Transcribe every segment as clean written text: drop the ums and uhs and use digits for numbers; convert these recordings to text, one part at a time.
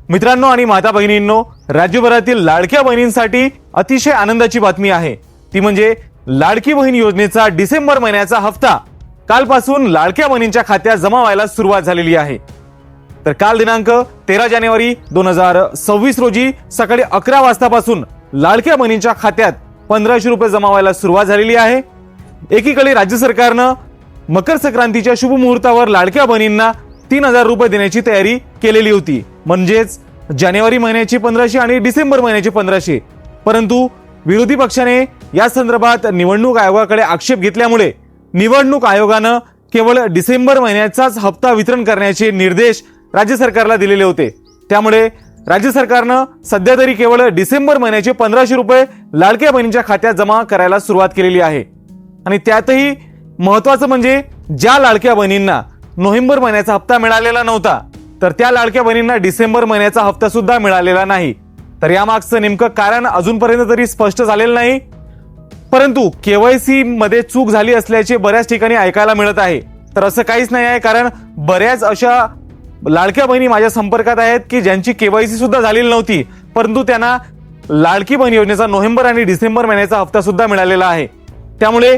मित्रांनो आणि माता बहिणींनो, राज्यभरातील लाडक्या बहिणींसाठी अतिशय आनंदाची बातमी आहे। ती म्हणजे लाडकी बहीण योजनेचा डिसेंबर महिन्याचा हप्ता कालपासून लाडक्या बहिणींच्या खात्यात जमा व्हायला सुरुवात झालेली आहे। तर काल दिनांक 13 जानेवारी 2026 रोजी सकाळी 11 वाजतापासून लाडक्या बहिणींच्या खात्यात 1500 रुपये जमा व्हायला सुरुवात झालेली आहे। एकीकडे राज्य सरकारनं मकर संक्रांतीच्या शुभ मुहूर्तावर लाडक्या बहिणींना 3000 रुपये देण्याची तयारी केलेली होती, म्हणजेच जानेवारी महिन्याची 1500 आणि डिसेंबर महिन्याची 1500। परंतु विरोधी पक्षाने या संदर्भात निवडणूक आयोगाकडे आक्षेप घेतल्यामुळे निवडणूक आयोगानं केवळ डिसेंबर महिन्याचाच हप्ता वितरण करण्याचे निर्देश राज्य सरकारला दिलेले होते। त्यामुळे राज्य सरकारनं सध्या तरी केवळ डिसेंबर महिन्याचे 1500 रुपये लाडक्या बहिणींच्या खात्यात जमा करायला सुरुवात केलेली आहे। आणि त्यातही महत्त्वाचं म्हणजे ज्या लाडक्या बहिणींना नोव्हेंबर महिन्याचा हप्ता मिळालेला नव्हता, तर त्या लाडक्या बहिणींना डिसेंबर महिन्याचा हप्ता सुद्धा मिळालेला नाही। तर यामागचं नेमकं कारण अजूनपर्यंत तरी स्पष्ट झालेलं नाही, परंतु केवायसी मध्ये चूक झाली असल्याचे बऱ्याच ठिकाणी ऐकायला मिळत आहे। तर असं काहीच नाही आहे, कारण बऱ्याच अशा लाडक्या बहिणी माझ्या संपर्कात आहेत की ज्यांची केवायसी सुद्धा झालेली नव्हती, परंतु त्यांना लाडकी बहीण योजनेचा नोव्हेंबर आणि डिसेंबर महिन्याचा हप्ता सुद्धा मिळालेला आहे। त्यामुळे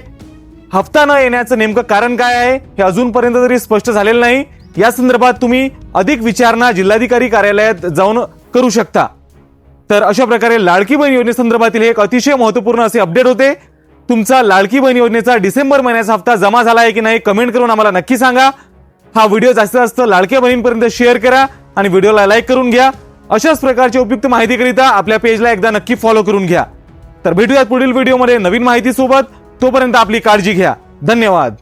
हप्ता न येण्याचं नेमकं कारण काय आहे हे अजूनपर्यंत तरी स्पष्ट झालेलं नाही। या संदर्भात तुम्ही अधिक विचारणा जिल्हाधिकारी कार्यालयात जाऊन करू शकता। तर अशा प्रकारे लाडकी बहीण योजनेसंदर्भातील एक अतिशय महत्त्वपूर्ण असे अपडेट होते। तुमचा लाडकी बहीण योजनेचा डिसेंबर महिन्याचा हप्ता जमा झाला आहे की नाही कमेंट करून आम्हाला नक्की सांगा। हा व्हिडिओ जास्तीत जास्त लाडक्या बहिणींपर्यंत शेअर करा आणि व्हिडिओला लाईक करून घ्या। अशाच प्रकारची उपयुक्त माहितीकरिता आपल्या पेजला एकदा नक्की फॉलो करून घ्या। तर भेटूयात पुढील व्हिडिओमध्ये नवीन माहिती सोबत। तोपर्यंत आपली काळजी घ्या। धन्यवाद।